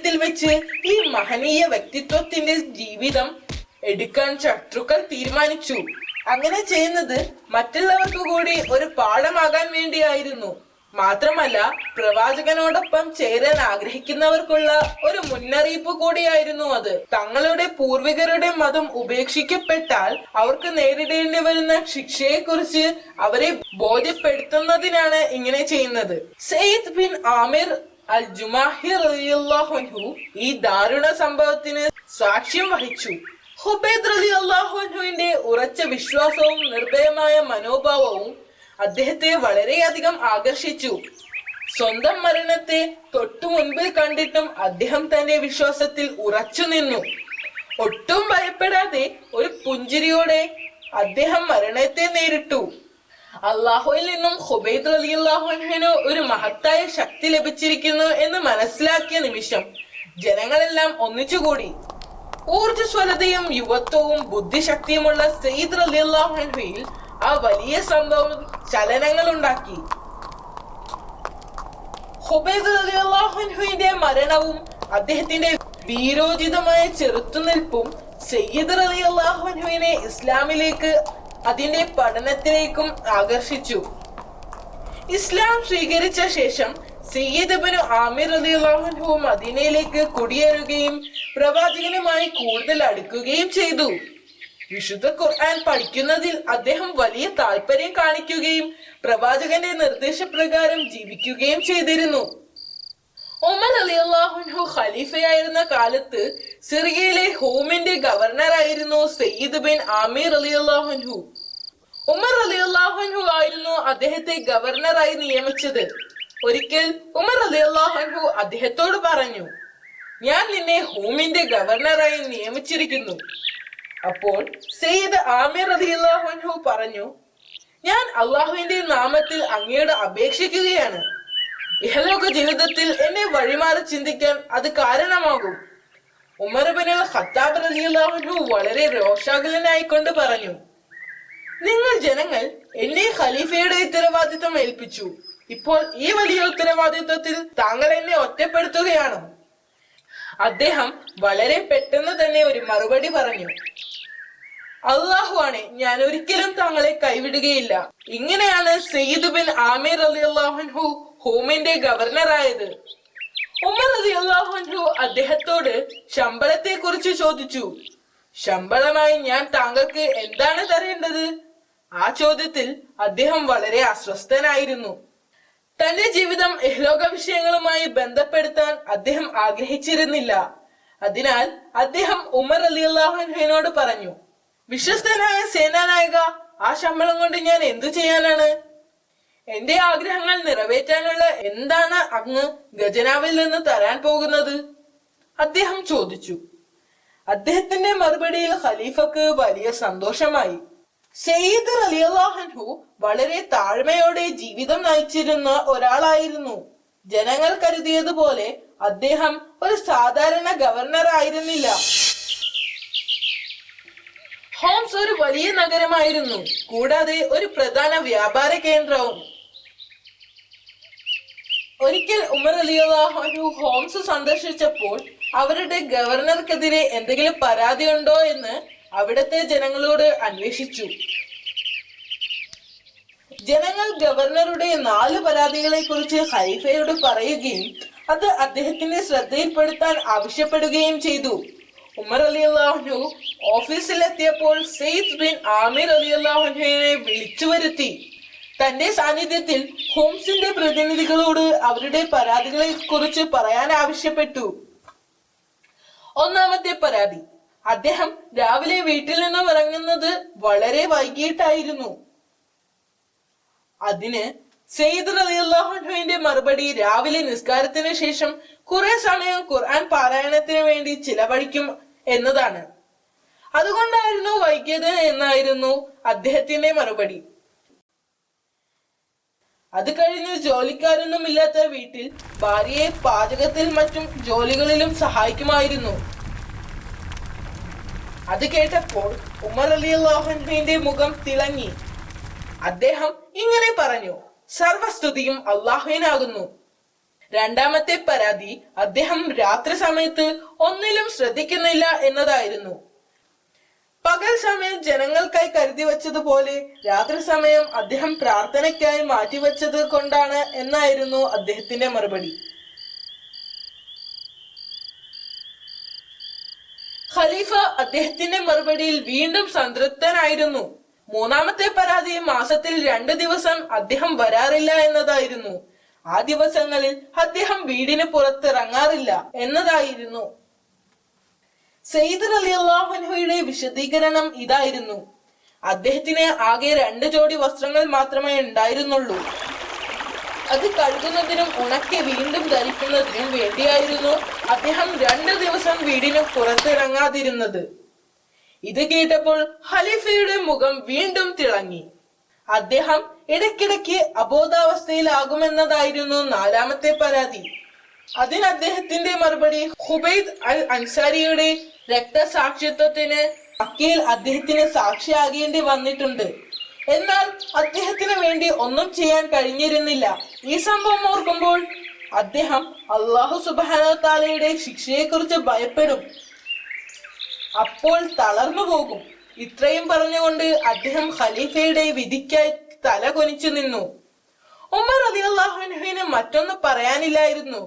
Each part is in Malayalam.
സമയത്തിൽ വെച്ച് ഈ മഹനീയ വ്യക്തിത്വത്തിന്റെ ജീവിതം എടുക്കാൻ ശത്രുക്കൾ തീരുമാനിച്ചു. അങ്ങനെ ചെയ്യുന്നത് മറ്റുള്ളവർക്ക് കൂടി ഒരു പാഠമാകാൻ വേണ്ടിയായിരുന്നു. മാത്രമല്ല പ്രവാചകനോടൊപ്പം ചേരാൻ ആഗ്രഹിക്കുന്നവർക്കുള്ള ഒരു മുന്നറിയിപ്പ് കൂടിയായിരുന്നു അത്. തങ്ങളുടെ പൂർവികരുടെ മതം ഉപേക്ഷിക്കപ്പെട്ടാൽ അവർക്ക് നേരിടേണ്ടി വരുന്ന ശിക്ഷയെക്കുറിച്ച് അവരെ ബോധ്യപ്പെടുത്തുന്നതിനാണ് ഇങ്ങനെ ചെയ്യുന്നത്. സയ്യിദ് ബിൻ ആമിർ അൽ ജുമാഹി റളിയല്ലാഹു അൻഹു ഈ ദാരുണ സംഭവത്തിന് സാക്ഷ്യം വഹിച്ചു. ഹുബൈദ് റളിയല്ലാഹു അൻഹുവിന്റെ ഉറച്ച വിശ്വാസവും നിർഭയമായ മനോഭാവവും അദ്ദേഹത്തെ വളരെയധികം ആകർഷിച്ചു. സ്വന്തം മരണത്തെ തൊട്ടു മുൻപിൽ കണ്ടിട്ടും അദ്ദേഹം തന്റെ വിശ്വാസത്തിൽ ഉറച്ചു നിന്നു. ഒട്ടും ഭയപ്പെടാതെ ഒരു പുഞ്ചിരിയോടെ അദ്ദേഹം മരണത്തെ നേരിട്ടു. അള്ളാഹുവിൽ നിന്നും ഹുബൈദ് റളിയല്ലാഹു അൻഹുവിന് ഒരു മഹത്തായ ശക്തി ലഭിച്ചിരിക്കുന്നു എന്ന് മനസ്സിലാക്കിയ നിമിഷം ജനങ്ങളെല്ലാം ഒന്നിച്ചുകൂടി. ഊർജ്ജസ്വലതയും യുവത്വവും ബുദ്ധിശക്തിയുമുള്ള സയ്യിദ് റളിയല്ലാഹു അൻഹുവിൽ ആ വലിയ സംഭവം ചലനങ്ങൾ ഉണ്ടാക്കി. ഹുബൈദ് റളിയല്ലാഹു അൻഹുവിന്റെ മരണവും അദ്ദേഹത്തിന്റെ വീരോചിതമായ ചെറുത്തുനിൽപ്പും സയ്യിദ് റളിയല്ലാഹു അൻഹുവിനെ ഇസ്ലാമിലേക്ക് അതിന്റെ പഠനത്തിലേക്കും ആകർഷിച്ചു. ഇസ്ലാം സ്വീകരിച്ച ശേഷം സയ്യിദ് ഇബ്നു ആമിർ റളിയല്ലാഹു അൻഹു മദീനയിലേക്ക് കുടിയേറുകയും പ്രവാചകനുമായി കൂടുതൽ അടുക്കുകയും ചെയ്തു. വിശുദ്ധ ഖുർആൻ പഠിക്കുന്നതിൽ അദ്ദേഹം വലിയ താല്പര്യം കാണിക്കുകയും പ്രവാചകന്റെ നിർദ്ദേശപ്രകാരം ജീവിക്കുകയും ചെയ്തിരുന്നു. ഉമർ റളിയല്ലാഹു അൻഹു ഖലീഫയായിരുന്ന കാലത്ത് സിറിയയിലെ ഹോമിന്റെ ഗവർണറായിരുന്നു സയ്യിദ് ബിൻ ആമിർ റളിയല്ലാഹു അൻഹു. ഉമർ റളിയല്ലാഹു അൻഹു ആയിരുന്നു അദ്ദേഹത്തെ ഗവർണറായി നിയമിച്ചത്. ഒരിക്കൽ ഉമർ റളിയല്ലാഹു അൻഹു അദ്ദേഹത്തോട് പറഞ്ഞു, ഞാൻ നിന്നെ ഹോമിന്റെ ഗവർണറായി നിയമിച്ചിരിക്കുന്നു. അപ്പോൾ സയ്യിദ് ആമിർ റളിയല്ലാഹു അൻഹു പറഞ്ഞു, ഞാൻ അള്ളാഹുവിന്റെ നാമത്തിൽ അങ്ങയോട് അപേക്ഷിക്കുകയാണ്. ഇഹലോക ജീവിതത്തിൽ എന്നെ വഴിമാറി ചിന്തിക്കാൻ അത് കാരണമാകും. ഉമർ ഇബ്നുൽ ഖത്താബ് റളിയല്ലാഹു അൻഹു വളരെ രോഷാകുലനായിക്കൊണ്ട് പറഞ്ഞു, നിങ്ങൾ ജനങ്ങൾ എന്നെ ഖലീഫയുടെ ഉത്തരവാദിത്വം ഏൽപ്പിച്ചു. ഇപ്പോൾ ഈ വലിയ ഉത്തരവാദിത്വത്തിൽ താങ്കൾ എന്നെ ഒറ്റപ്പെടുത്തുകയാണോ? അദ്ദേഹം വളരെ പെട്ടെന്ന് തന്നെ ഒരു മറുപടി പറഞ്ഞു, അള്ളാഹു ആണ്, ഞാൻ ഒരിക്കലും താങ്കളെ കൈവിടുകയില്ല. ഇങ്ങനെയാണ് സയ്യിദ് ബിൻ ആമിർ റളിയല്ലാഹു അൻഹു ഹോമിന്റെ ഗവർണറായത്. ഉമർ റളിയല്ലാഹു അൻഹു അദ്ദേഹത്തോട് ശമ്പളത്തെ കുറിച്ച് ചോദിച്ചു. ശമ്പളമായി ഞാൻ താങ്കൾക്ക് എന്താണ് തരേണ്ടത്? ആ ചോദ്യത്തിൽ അദ്ദേഹം വളരെ അസ്വസ്ഥനായിരുന്നു. തന്റെ ജീവിതം ഇഹ്ലോക വിഷയങ്ങളുമായി ബന്ധപ്പെടുത്താൻ അദ്ദേഹം ആഗ്രഹിച്ചിരുന്നില്ല. അതിനാൽ അദ്ദേഹം ഉമർ റളിയല്ലാഹു അൻഹുവിനോട് പറഞ്ഞു, വിശ്വസ്തനായ സേനാനായക, ആ ശമ്പളം കൊണ്ട് ഞാൻ എന്തു ചെയ്യാനാണ്? എന്റെ ആഗ്രഹങ്ങൾ നിറവേറ്റാനുള്ള എന്താണ് അങ്ങ് ഖജനാവിൽ നിന്ന് തരാൻ പോകുന്നത്? അദ്ദേഹം ചോദിച്ചു. അദ്ദേഹത്തിന്റെ മറുപടിയിൽ ഖലീഫക്ക് വലിയ സന്തോഷമായി. സയ്യിദ് റളിയല്ലാഹു അൻഹു വളരെ താഴ്മയോടെ ജീവിതം നയിച്ചിരുന്ന ഒരാളായിരുന്നു. ജനങ്ങൾ കരുതിയതുപോലെ അദ്ദേഹം ഒരു സാധാരണ ഗവർണർ ആയിരുന്നില്ല. ഹോംസ് ഒരു വലിയ നഗരമായിരുന്നു, കൂടാതെ ഒരു പ്രധാന വ്യാപാര കേന്ദ്രവും. ഒരിക്കൽ ഉമർ റളിയല്ലാഹു അൻഹു ഹോംസ് സന്ദർശിച്ചപ്പോൾ അവരുടെ ഗവർണർക്കെതിരെ എന്തെങ്കിലും പരാതി ഉണ്ടോ എന്ന് അവിടുത്തെ ജനങ്ങളോട് അന്വേഷിച്ചു. ജനങ്ങൾ ഗവർണറുടെ 4 പരാതികളെ കുറിച്ച് ഖലീഫയോട് പറയുകയും അത് അദ്ദേഹത്തിന്റെ ശ്രദ്ധയിൽപ്പെടുത്താൻ ആവശ്യപ്പെടുകയും ചെയ്തു. ഉമർ റളിയല്ലാഹു അൻഹു ഓഫീസിലെത്തിയപ്പോൾ സയ്യിദ് ബിൻ ആമിർ റളിയല്ലാഹു അൻഹുവിനെ വിളിച്ചു വരുത്തി. തന്റെ സാന്നിധ്യത്തിൽ ഹോംസിന്റെ പ്രതിനിധികളോട് അവരുടെ പരാതികളെ കുറിച്ച് പറയാൻ ആവശ്യപ്പെട്ടു. ഒന്നാമത്തെ പരാതി, അദ്ദേഹം രാവിലെ വീട്ടിൽ നിന്നും ഇറങ്ങുന്നത് വളരെ വൈകിട്ടായിരുന്നു. അതിന് സയ്യിദ് റളിയല്ലാഹു അൻഹുവിന്റെ മറുപടി രാവിലെ നിസ്കാരത്തിന് ശേഷം കുറെ സമയം ഖുർആൻ പാരായണത്തിന് വേണ്ടി ചിലവഴിക്കും എന്നതാണ്. അതുകൊണ്ടായിരുന്നു വൈകിയത് എന്നായിരുന്നു അദ്ദേഹത്തിന്റെ മറുപടി. അത് കഴിഞ്ഞ് ജോലിക്കാരൊന്നും ഇല്ലാത്ത വീട്ടിൽ ഭാര്യയെ പാചകത്തിൽ മറ്റും ജോലികളിലും സഹായിക്കുമായിരുന്നു. അത് കേട്ടപ്പോൾ ഉമർ റളിയല്ലാഹു അൻഹുവിന്റെ മുഖം തിളങ്ങി. അദ്ദേഹം ഇങ്ങനെ പറഞ്ഞു, സർവസ്തുതിയും അള്ളാഹുവിനാകുന്നു. രണ്ടാമത്തെ പരാതി അദ്ദേഹം രാത്രി സമയത്ത് ഒന്നിലും ശ്രദ്ധിക്കുന്നില്ല എന്നതായിരുന്നു. പകൽ സമയം ജനങ്ങൾക്കായി കരുതി വച്ചതുപോലെ രാത്രി സമയം അദ്ദേഹം പ്രാർത്ഥനയ്ക്കായി മാറ്റിവെച്ചത് കൊണ്ടാണ് എന്നായിരുന്നു അദ്ദേഹത്തിന്റെ മറുപടി. ഖലീഫ അദ്ദേഹത്തിന്റെ മറുപടിയിൽ വീണ്ടും സംതൃപ്തനായിരുന്നു. മൂന്നാമത്തെ പരാതി മാസത്തിൽ 2 ദിവസം അദ്ദേഹം വരാറില്ല എന്നതായിരുന്നു. ആ ദിവസങ്ങളിൽ അദ്ദേഹം വീടിന് പുറത്തിറങ്ങാറില്ല എന്നതായിരുന്നു. സയ്യിദ് റളിയല്ലാഹു അൻഹുയുടെ വിശദീകരണം ഇതായിരുന്നു: അദ്ദേഹത്തിന് ആകെ 2 ജോഡി വസ്ത്രങ്ങൾ മാത്രമേ ഉണ്ടായിരുന്നുള്ളൂ. അത് കഴുകുന്നതിനും ഉണക്കി വീണ്ടും ധരിക്കുന്നതിനും വേണ്ടിയായിരുന്നു അദ്ദേഹം 2 ദിവസം വീടിന് പുറത്തിറങ്ങാതിരുന്നത്. ഇത് കേട്ടപ്പോൾ ഖലീഫയുടെ മുഖം വീണ്ടും തിളങ്ങി. അദ്ദേഹം ഇടയ്ക്കിടയ്ക്ക് അബോധാവസ്ഥയിലാകുമെന്നതായിരുന്നു നാലാമത്തെ പരാതി. അതിന് അദ്ദേഹത്തിന്റെ മറുപടി: ഖുബൈദ് അൽ അൻസാരിയുടെ രക്തസാക്ഷിത്വത്തിന് മക്കയിൽ അദ്ദേഹത്തിന് സാക്ഷിയാകേണ്ടി വന്നിട്ടുണ്ട്. എന്നാൽ അദ്ദേഹത്തിന് വേണ്ടി ഒന്നും ചെയ്യാൻ കഴിഞ്ഞിരുന്നില്ല. ഈ സംഭവം ഓർക്കുമ്പോൾ അദ്ദേഹം അല്ലാഹു സുബ്ഹാനഹു വ തആലയുടെ ശിക്ഷയെക്കുറിച്ച് ഭയപ്പെടും, അപ്പോൾ തളർന്നു പോകും. ഇത്രയും പറഞ്ഞുകൊണ്ട് അദ്ദേഹം ഖലീഫയുടെ വിധിക്കായി തല കുനിച്ചു നിന്നു. ഉമർ റളിയല്ലാഹു അൻഹുവിന് മറ്റൊന്നും പറയാനില്ലായിരുന്നു.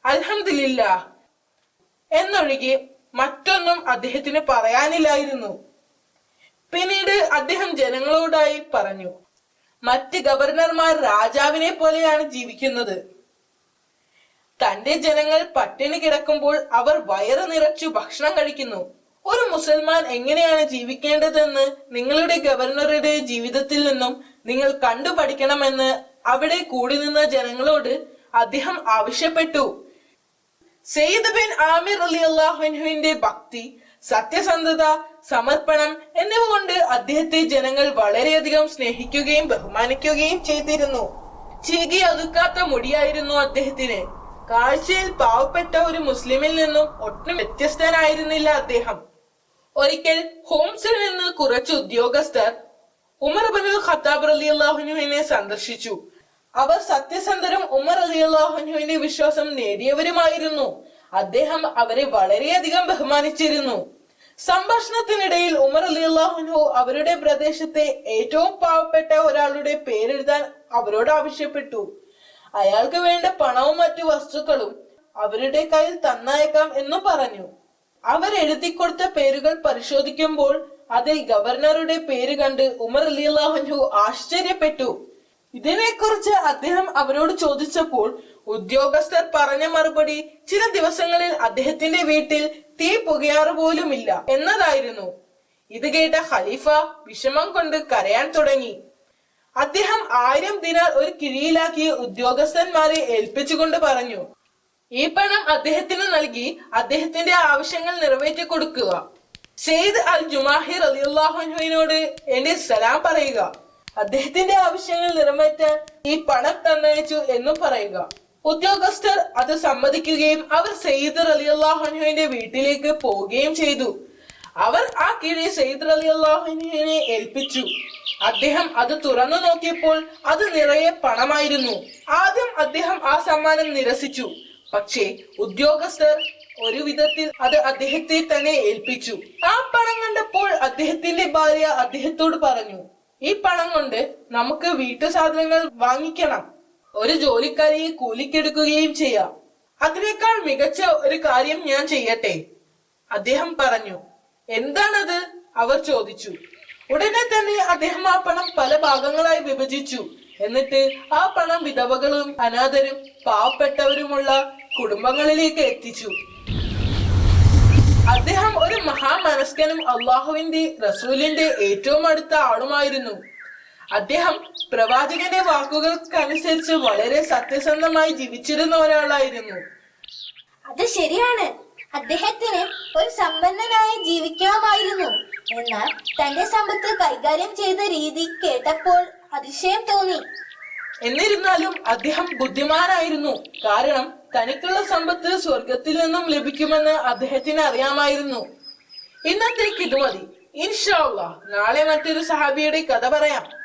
അൽഹംദുലില്ലാഹ് എന്നൊഴികെ മറ്റൊന്നും അദ്ദേഹത്തിന് പറയാനില്ലായിരുന്നു. പിന്നീട് അദ്ദേഹം ജനങ്ങളോടായി പറഞ്ഞു: മറ്റ് ഗവർണർമാർ രാജാവിനെ പോലെയാണ് ജീവിക്കുന്നത്. തന്റെ ജനങ്ങൾ പട്ടിണി കിടക്കുമ്പോൾ അവർ വയറ് നിറച്ചു ഭക്ഷണം കഴിക്കുന്നു. ഒരു മുസൽമാൻ എങ്ങനെയാണ് ജീവിക്കേണ്ടതെന്ന് നിങ്ങളുടെ ഗവർണറുടെ ജീവിതത്തിൽ നിന്നും നിങ്ങൾ കണ്ടുപഠിക്കണമെന്ന് അവിടെ കൂടി നിന്ന ജനങ്ങളോട് അദ്ദേഹം ആവശ്യപ്പെട്ടു. സയ്യിദ് ബിൻ ആമിർ റളിയല്ലാഹു അൻഹുവിന്റെ ഭക്തി, സത്യസന്ധത, സമർപ്പണം എന്നിവ കൊണ്ട് അദ്ദേഹത്തെ ജനങ്ങൾ വളരെയധികം സ്നേഹിക്കുകയും ബഹുമാനിക്കുകയും ചെയ്തിരുന്നു. ചീകി ഒതുക്കാത്ത മുടിയായിരുന്നു അദ്ദേഹത്തിന്. കാഴ്ചയിൽ പാവപ്പെട്ട ഒരു മുസ്ലിമിൽ നിന്നും ഒട്ടും വ്യത്യസ്തനായിരുന്നില്ല അദ്ദേഹം. ഒരിക്കൽ ഹോംസിൽ നിന്ന് കുറച്ച് ഉദ്യോഗസ്ഥർ ഉമർ ഇബ്നുൽ ഖത്താബ് റളിയല്ലാഹു അൻഹുവിനെ സന്ദർശിച്ചു. അവർ സത്യസന്ധരും ഉമർ റളിയല്ലാഹു അൻഹുവിന്റെ വിശ്വാസം നേടിയവരുമായിരുന്നു. അദ്ദേഹം അവരെ വളരെയധികം ബഹുമാനിച്ചിരുന്നു. സംഭാഷണത്തിനിടയിൽ ഉമർ റളിയല്ലാഹു അൻഹു അവരുടെ പ്രദേശത്തെ ഏറ്റവും പാവപ്പെട്ട ഒരാളുടെ പേരെഴുതാൻ അവരോട് ആവശ്യപ്പെട്ടു. അയാൾക്ക് വേണ്ട പണവും മറ്റു വസ്തുക്കളും അവരുടെ കയ്യിൽ തന്നയക്കാം എന്നു പറഞ്ഞു. അവർ എഴുതിക്കൊടുത്ത പേരുകൾ പരിശോധിക്കുമ്പോൾ അതിൽ ഗവർണറുടെ പേര് കണ്ട് ഉമർ റളിയല്ലാഹു അൻഹു ആശ്ചര്യപ്പെട്ടു. ഇതിനെക്കുറിച്ച് അദ്ദേഹം അവരോട് ചോദിച്ചപ്പോൾ ഉദ്യോഗസ്ഥർ പറഞ്ഞ മറുപടി ചില ദിവസങ്ങളിൽ അദ്ദേഹത്തിന്റെ വീട്ടിൽ തീ പുകയാറ് പോലുമില്ല എന്നതായിരുന്നു. ഇത് കേട്ട ഖലീഫ വിഷമം കൊണ്ട് കരയാൻ തുടങ്ങി. അദ്ദേഹം 1000 ദിനാർ ഒരു കിഴിയിലാക്കി ഉദ്യോഗസ്ഥന്മാരെ ഏൽപ്പിച്ചുകൊണ്ട് പറഞ്ഞു: ഈ പണം അദ്ദേഹത്തിന് നൽകി അദ്ദേഹത്തിന്റെ ആവശ്യങ്ങൾ നിറവേറ്റി കൊടുക്കുക. സയ്യിദ് അൽ ജുമാഹി റളിയല്ലാഹു അൻഹുവിനോട് എന്റെ സലാം പറയുക. അദ്ദേഹത്തിന്റെ ആവശ്യങ്ങൾ നിറവേറ്റാൻ ഈ പണം തന്നയച്ചു എന്നും പറയുക. ഉദ്യോഗസ്ഥർ അത് സമ്മതിക്കുകയും അവർ സയ്യിദ് റളിയല്ലാഹു അൻഹുവിന്റെ വീട്ടിലേക്ക് പോവുകയും ചെയ്തു. അവർ ആ കിഴി സയ്യിദ് റളിയല്ലാഹു അൻഹുവിനെ ഏൽപ്പിച്ചു. അദ്ദേഹം അത് തുറന്നു നോക്കിയപ്പോൾ അത് നിറയെ പണമായിരുന്നു. ആദ്യം അദ്ദേഹം ആ സമ്മാനം നിരസിച്ചു. പക്ഷേ ഉദ്യോഗസ്ഥർ ഒരു വിധത്തിൽ അത് അദ്ദേഹത്തെ തന്നെ ഏൽപ്പിച്ചു. ആ പണം കണ്ടപ്പോൾ അദ്ദേഹത്തിന്റെ ഭാര്യ അദ്ദേഹത്തോട് പറഞ്ഞു: ഈ പണം കൊണ്ട് നമുക്ക് വീട്ടു സാധനങ്ങൾ വാങ്ങിക്കണം, ഒരു ജോലിക്കാരിയെ കൂലിക്കെടുക്കുകയും ചെയ്യാം. അതിനേക്കാൾ മികച്ച ഒരു കാര്യം ഞാൻ ചെയ്യട്ടെ. അദ്ദേഹം പറഞ്ഞു. എന്താണത്? അവർ ചോദിച്ചു. ഉടനെ തന്നെ അദ്ദേഹം ആ പണം പല ഭാഗങ്ങളായി വിഭജിച്ചു. എന്നിട്ട് ആ പണം വിധവകളും അനാഥരും പാവപ്പെട്ടവരുമുള്ള കുടുംബങ്ങളിലേക്ക് എത്തിച്ചു. അദ്ദേഹം ഒരു മഹാമനസ്കനും അള്ളാഹുവിന്റെ റസൂലിന്റെ ഏറ്റവും അടുത്ത ആളുമായിരുന്നു. അദ്ദേഹം പ്രവാചകന്റെ വാക്കുകൾക്കനുസരിച്ച് വളരെ സത്യസന്ധമായി ജീവിച്ചിരുന്ന ഒരാളായിരുന്നു. അത് ശരിയാണ്, അദ്ദേഹത്തിന് ഒരു സമ്പന്നനായി ജീവിക്കാമായിരുന്നു. എന്നാൽ തന്റെ സമ്പത്ത് കൈകാര്യം ചെയ്ത രീതി കേട്ടപ്പോൾ അതിശയം തോന്നി. എന്നിരുന്നാലും അദ്ദേഹം ബുദ്ധിമാനായിരുന്നു. കാരണം തനിക്കുള്ള സമ്പത്ത് സ്വർഗത്തിൽ നിന്നും ലഭിക്കുമെന്ന് അദ്ദേഹത്തിന് അറിയാമായിരുന്നു. ഇന്നത്തേക്ക് ഇത് മതി. ഇൻഷാ അല്ലാഹ് നാളെ മറ്റൊരു സഹാബിയുടെ കഥ പറയാം.